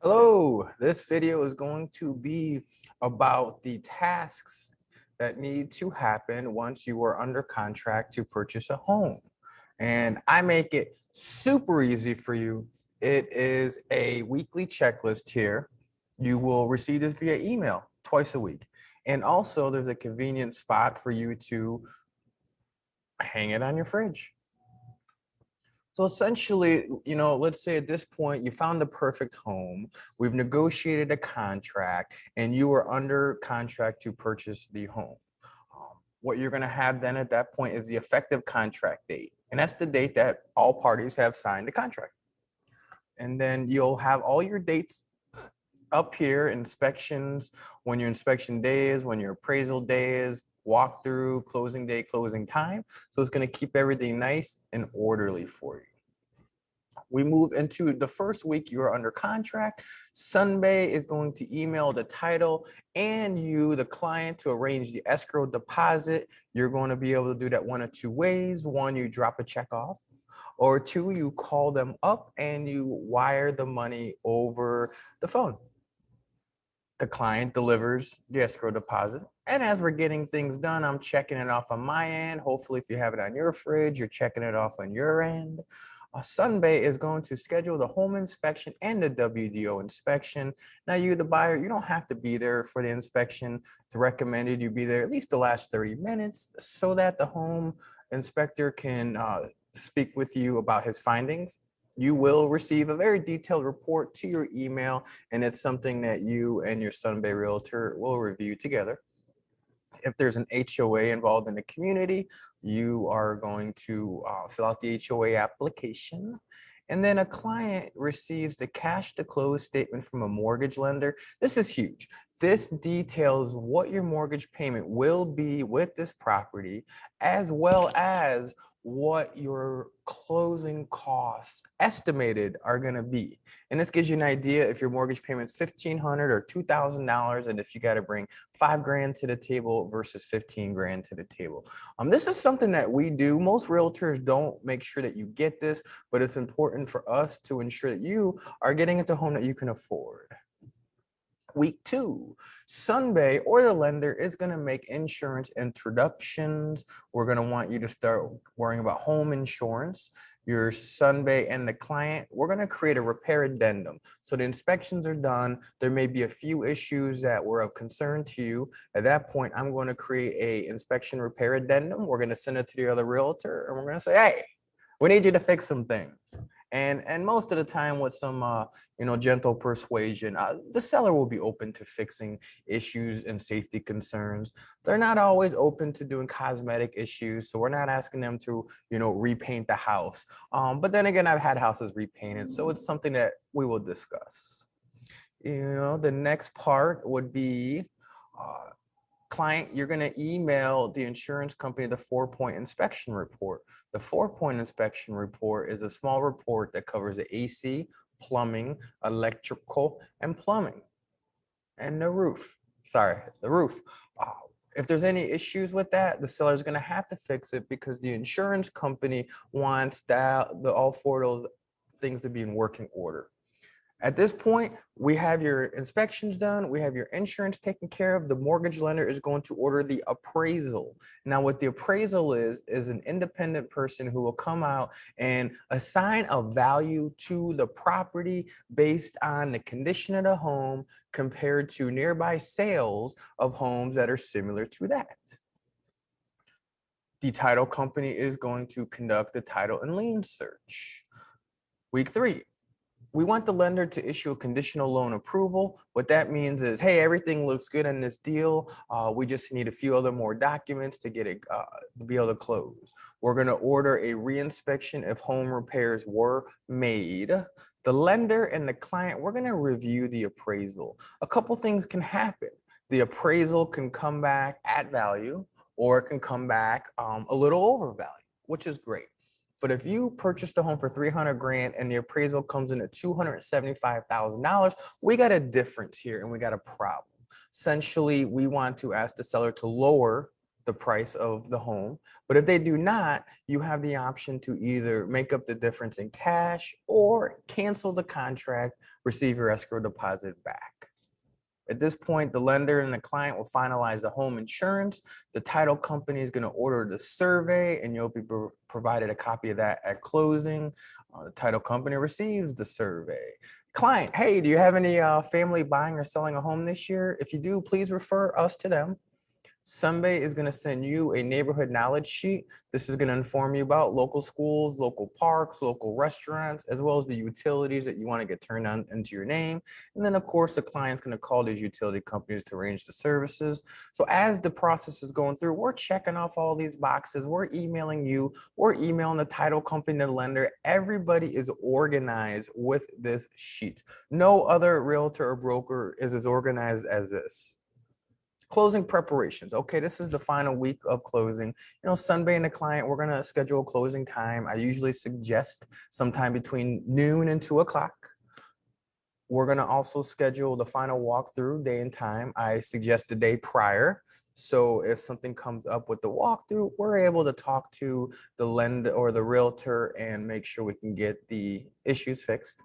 Hello, this video is going to be about the tasks that need to happen once you are under contract to purchase a home. And I make it super easy for you. It is a weekly checklist here. You will receive this via email twice a week. And also there's a convenient spot for you to hang it on your fridge. So essentially, let's say at this point you found the perfect home, we've negotiated a contract, and you are under contract to purchase the home. What you're going to have then at that point is the effective contract date. And that's the date that all parties have signed the contract. And then you'll have all your dates up here, inspections, when your inspection day is, when your appraisal day is, walkthrough, closing day, closing time. So it's going to keep everything nice and orderly for you. We move into the first week you are under contract. Sunbay is going to email the title and you, the client, to arrange the escrow deposit. You're going to be able to do that one of two ways. One, you drop a check off, or two, you call them up and you wire the money over the phone. The client delivers the escrow deposit. And as we're getting things done, I'm checking it off on my end. Hopefully, if you have it on your fridge, you're checking it off on your end. Sunbay is going to schedule the home inspection and the WDO inspection. Now, you, the buyer, you don't have to be there for the inspection. It's recommended you be there at least the last 30 minutes so that the home inspector can speak with you about his findings. You will receive a very detailed report to your email, and it's something that you and your Sunbay Realtor will review together. If there's an HOA involved in the community, you are going to fill out the HOA application. And then a client receives the cash to close statement from a mortgage lender. This is huge. This details what your mortgage payment will be with this property, as well as what your closing costs estimated are going to be. And this gives you an idea if your mortgage payment's $1,500 or $2,000, and if you got to bring $5,000 to the table versus $15,000 to the table. This is something that we do. Most realtors don't make sure that you get this, but it's important for us to ensure that you are getting into a home that you can afford. Week 2, Sunbay or the lender is going to make insurance introductions. We're going to want you to start worrying about home insurance. Your Sunbay and the client, we're going to create a repair addendum. So the inspections are done. There may be a few issues that were of concern to you. At that point, I'm going to create a inspection repair addendum. We're going to send it to the other realtor, and we're going to say, hey, we need you to fix some things. And most of the time with some gentle persuasion, the seller will be open to fixing issues and safety concerns. They're not always open to doing cosmetic issues, so we're not asking them to repaint the house. But then again, I've had houses repainted, so it's something that we will discuss. The next part would be client, you're going to email the insurance company the 4-point inspection report. The 4-point inspection report is a small report that covers the AC, plumbing, electrical, and plumbing, and the roof. The roof. If there's any issues with that, the seller is going to have to fix it because the insurance company wants all 4 of those things to be in working order. At this point, we have your inspections done. We have your insurance taken care of. The mortgage lender is going to order the appraisal. Now, what the appraisal is an independent person who will come out and assign a value to the property based on the condition of the home compared to nearby sales of homes that are similar to that. The title company is going to conduct the title and lien search. Week 3. We want the lender to issue a conditional loan approval. What that means is, hey, everything looks good on this deal. We just need a few other more documents to get it to be able to close. We're going to order a reinspection if home repairs were made. The lender and the client, we're going to review the appraisal. A couple things can happen. The appraisal can come back at value, or it can come back a little over value, which is great. But if you purchased a home for $300,000 and the appraisal comes in at $275,000, we got a difference here and we got a problem. Essentially, we want to ask the seller to lower the price of the home. But if they do not, you have the option to either make up the difference in cash or cancel the contract, receive your escrow deposit back. At this point, the lender and the client will finalize the home insurance. The title company is going to order the survey, and you'll be provided a copy of that at closing. The title company receives the survey. Client, hey, do you have any family buying or selling a home this year? If you do, please refer us to them. Sunbay is going to send you a neighborhood knowledge sheet. This is going to inform you about local schools, local parks, local restaurants, as well as the utilities that you want to get turned on into your name. And then, of course, the client's going to call these utility companies to arrange the services. So as the process is going through, we're checking off all these boxes. We're emailing you. We're emailing the title company, the lender. Everybody is organized with this sheet. No other realtor or broker is as organized as this. Closing preparations. Okay, this is the final week of closing. Sunbay and the client, we're going to schedule a closing time. I usually suggest sometime between noon and 2 o'clock. We're going to also schedule the final walkthrough day and time. I suggest the day prior. So if something comes up with the walkthrough, we're able to talk to the lender or the realtor and make sure we can get the issues fixed.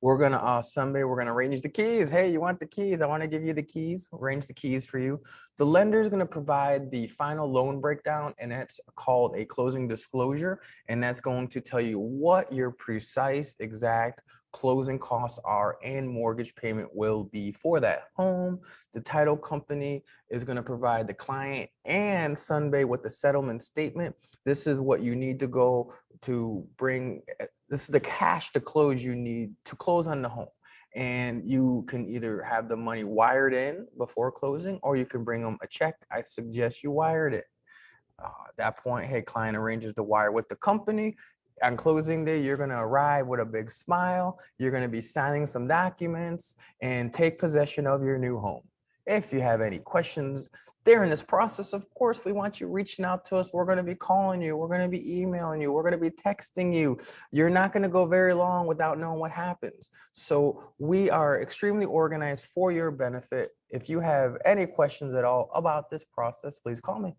We're going to, Sunday, we're going to arrange the keys. Hey, you want the keys? I want to give you the keys, arrange the keys for you. The lender is going to provide the final loan breakdown, and that's called a closing disclosure. And that's going to tell you what your precise, exact closing costs are and mortgage payment will be for that home. The title company is going to provide the client and Sunbay with the settlement statement. This is what you need to go to bring. This is the cash to close you need to close on the home. And you can either have the money wired in before closing, or you can bring them a check. I suggest you wired it. At that point, hey, client arranges the wire with the company. On closing day, you're going to arrive with a big smile. You're going to be signing some documents and take possession of your new home. If you have any questions during this process, of course, we want you reaching out to us. We're going to be calling you. We're going to be emailing you. We're going to be texting you. You're not going to go very long without knowing what happens. So we are extremely organized for your benefit. If you have any questions at all about this process, please call me.